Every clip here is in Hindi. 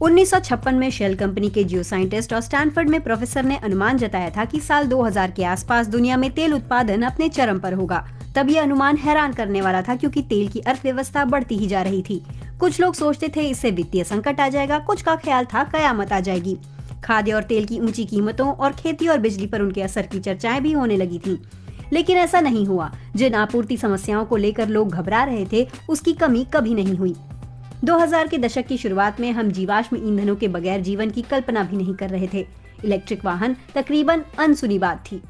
1956 में शेल कंपनी के जियो साइंटिस्ट और स्टैनफोर्ड में प्रोफेसर ने अनुमान जताया था कि साल 2000 के आसपास दुनिया में तेल उत्पादन अपने चरम पर होगा। तब ये अनुमान हैरान करने वाला था, क्योंकि तेल की अर्थव्यवस्था बढ़ती ही जा रही थी। कुछ लोग सोचते थे इससे वित्तीय संकट आ जाएगा, कुछ का ख्याल था कयामत आ जाएगी। खाद्य और तेल की ऊंची कीमतों और खेती और बिजली पर उनके असर की चर्चाएं भी होने लगी थी, लेकिन ऐसा नहीं हुआ। जिन आपूर्ति समस्याओं को लेकर लोग घबरा रहे थे, उसकी कमी कभी नहीं हुई। 2000 के दशक की शुरुआत में हम जीवाश्म ईंधनों के बगैर जीवन की कल्पना भी नहीं कर रहे थे। इलेक्ट्रिक वाहन तकरीबन अनसुनी बात थी।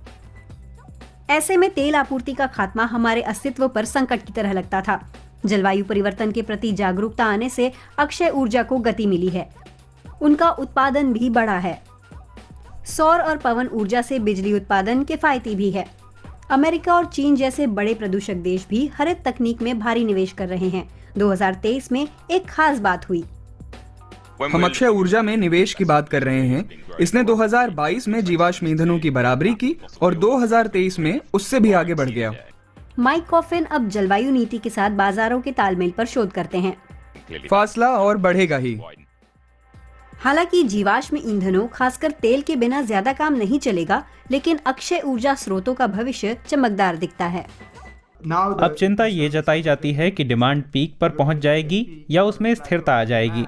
ऐसे में तेल आपूर्ति का खात्मा हमारे अस्तित्व पर संकट की तरह लगता था। जलवायु परिवर्तन के प्रति जागरूकता आने से अक्षय ऊर्जा को गति मिली है, उनका उत्पादन भी बढ़ा है। सौर और पवन ऊर्जा से बिजली उत्पादन किफायती भी है। अमेरिका और चीन जैसे बड़े प्रदूषक देश भी हरित तकनीक में भारी निवेश कर रहे हैं। 2023 में एक खास बात हुई। हम अक्षय ऊर्जा में निवेश की बात कर रहे हैं। इसने 2022 में जीवाश्म ईंधनों की बराबरी की और 2023 में उससे भी आगे बढ़ गया। माइक कॉफिन अब जलवायु नीति के साथ बाजारों के तालमेल पर शोध करते हैं। फासला और बढ़ेगा ही। हालांकि जीवाश्म ईंधनों, खासकर तेल के बिना ज्यादा काम नहीं चलेगा, लेकिन अक्षय ऊर्जा स्रोतों का भविष्य चमकदार दिखता है। अब चिंता ये जताई जाती है कि डिमांड पीक पर पहुंच जाएगी या उसमें स्थिरता आ जाएगी।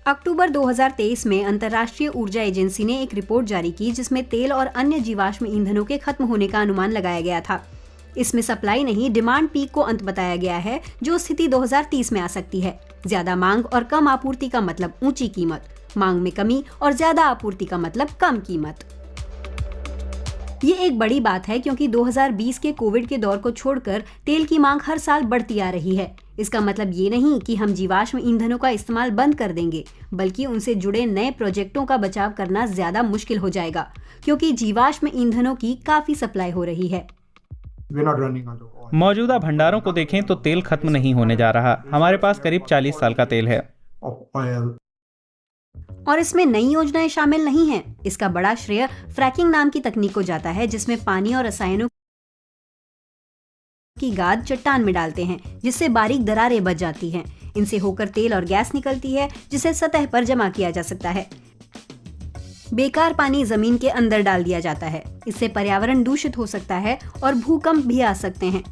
अक्टूबर 2023 में अंतर्राष्ट्रीय ऊर्जा एजेंसी ने एक रिपोर्ट जारी की, जिसमें तेल और अन्य जीवाश्म ईंधनों के खत्म होने का अनुमान लगाया गया था। इसमें सप्लाई नहीं, डिमांड पीक को अंत बताया गया है, जो स्थिति 2030 में आ सकती है। ज्यादा मांग और कम आपूर्ति का मतलब ऊंची कीमत, मांग में कमी और ज्यादा आपूर्ति का मतलब कम कीमत। ये एक बड़ी बात है, क्योंकि 2020 के कोविड के दौर को छोड़कर तेल की मांग हर साल बढ़ती आ रही है। इसका मतलब ये नहीं कि हम जीवाश्म ईंधनों का इस्तेमाल बंद कर देंगे, बल्कि उनसे जुड़े नए प्रोजेक्टों का बचाव करना ज्यादा मुश्किल हो जाएगा, क्योंकि जीवाश्म ईंधनों की काफी सप्लाई हो रही है। मौजूदा भंडारों को देखें तो तेल खत्म नहीं होने जा रहा। हमारे पास करीब 40 साल का तेल है और इसमें नई योजनाएं शामिल नहीं हैं। इसका बड़ा श्रेय फ्रैकिंग नाम की तकनीक को जाता है, जिसमें पानी और रसायनों की गाद चट्टान में डालते हैं, जिससे बारीक दरारें बच जाती हैं। इनसे होकर तेल और गैस निकलती है, जिसे सतह पर जमा किया जा सकता है। बेकार पानी जमीन के अंदर डाल दिया जाता है। इससे पर्यावरण दूषित हो सकता है और भूकंप भी आ सकते हैं।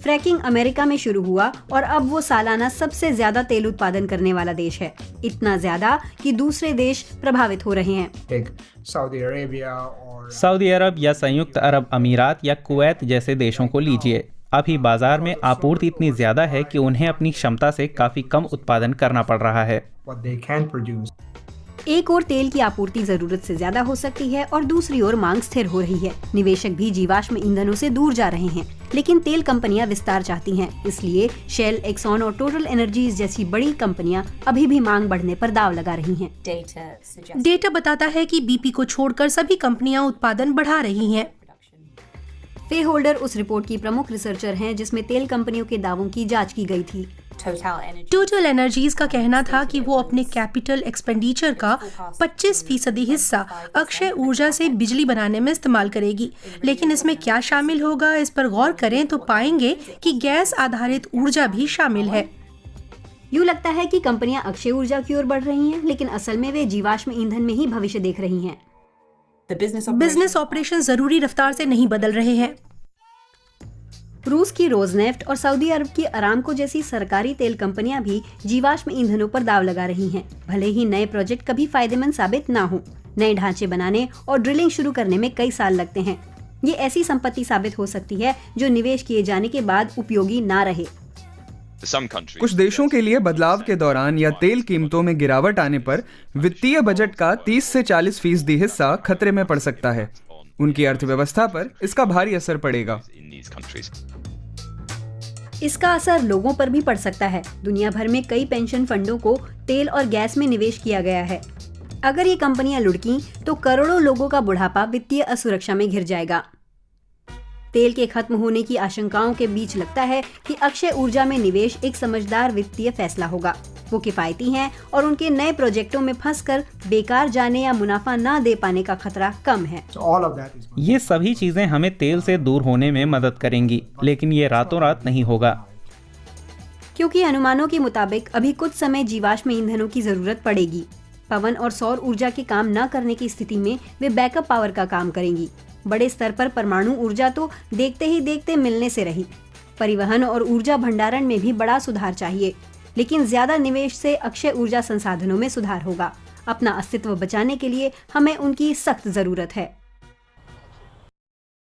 फ्रैकिंग अमेरिका में शुरू हुआ और अब वो सालाना सबसे ज्यादा तेल उत्पादन करने वाला देश है। इतना ज्यादा कि दूसरे देश प्रभावित हो रहे हैं। सऊदी अरब या संयुक्त अरब अमीरात या कुवैत जैसे देशों को लीजिए। अभी बाजार में आपूर्ति इतनी ज्यादा है कि उन्हें अपनी क्षमता से काफी कम उत्पादन करना पड़ रहा है। एक ओर तेल की आपूर्ति जरूरत से ज्यादा हो सकती है और दूसरी ओर मांग स्थिर हो रही है। निवेशक भी जीवाश्म ईंधनों से दूर जा रहे हैं, लेकिन तेल कंपनियां विस्तार चाहती हैं। इसलिए शेल, एक्सॉन और टोटल एनर्जीज जैसी बड़ी कंपनियां अभी भी मांग बढ़ने पर दाव लगा रही हैं। डेटा बताता है कि बीपी को छोड़कर सभी कंपनियां उत्पादन बढ़ा रही हैं। फे होल्डर उस रिपोर्ट की प्रमुख रिसर्चर हैं, जिसमें तेल कंपनियों के दावों की जांच की गई थी। टोटल एनर्जीज का कहना था कि वो अपने कैपिटल एक्सपेंडिचर का 25% हिस्सा अक्षय ऊर्जा से बिजली बनाने में इस्तेमाल करेगी। लेकिन इसमें क्या शामिल होगा, इस पर गौर करें तो पाएंगे कि गैस आधारित ऊर्जा भी शामिल है। यूँ लगता है कि कंपनियां अक्षय ऊर्जा की ओर बढ़ रही हैं, लेकिन असल में वे जीवाश्म ईंधन में ही भविष्य देख रही हैं। बिजनेस ऑपरेशन जरूरी रफ्तार से नहीं बदल रहे हैं। रूस की रोजनेफ्ट और सऊदी अरब की अरामको जैसी सरकारी तेल कंपनियां भी जीवाश्म ईंधनों पर दाव लगा रही हैं। भले ही नए प्रोजेक्ट कभी फायदेमंद साबित ना हो, नए ढांचे बनाने और ड्रिलिंग शुरू करने में कई साल लगते हैं। ये ऐसी संपत्ति साबित हो सकती है जो निवेश किए जाने के बाद उपयोगी ना रहे। कुछ देशों के लिए बदलाव के दौरान या तेल कीमतों में गिरावट आने पर वित्तीय बजट का 30 से 40% हिस्सा खतरे में पड़ सकता है। उनकी अर्थव्यवस्था पर इसका भारी असर पड़ेगा। इसका असर लोगों पर भी पड़ सकता है। दुनिया भर में कई पेंशन फंडों को तेल और गैस में निवेश किया गया है। अगर ये कंपनियां लुढ़कीं तो करोड़ों लोगों का बुढ़ापा वित्तीय असुरक्षा में घिर जाएगा। तेल के खत्म होने की आशंकाओं के बीच लगता है कि अक्षय ऊर्जा में निवेश एक समझदार वित्तीय फैसला होगा। वो किफायती हैं और उनके नए प्रोजेक्टों में फंसकर बेकार जाने या मुनाफा ना दे पाने का खतरा कम है। ये सभी चीजें हमें तेल से दूर होने में मदद करेंगी, लेकिन ये रातों रात नहीं होगा। क्योंकि अनुमानों के मुताबिक अभी कुछ समय जीवाश्म ईंधनों की जरूरत पड़ेगी। पवन और सौर ऊर्जा के काम न करने की स्थिति में वे बैकअप पावर का काम करेंगी। बड़े स्तर पर परमाणु ऊर्जा तो देखते ही देखते मिलने से रही। परिवहन और ऊर्जा भंडारण में भी बड़ा सुधार चाहिए, लेकिन ज्यादा निवेश से अक्षय ऊर्जा संसाधनों में सुधार होगा। अपना अस्तित्व बचाने के लिए हमें उनकी सख्त जरूरत है।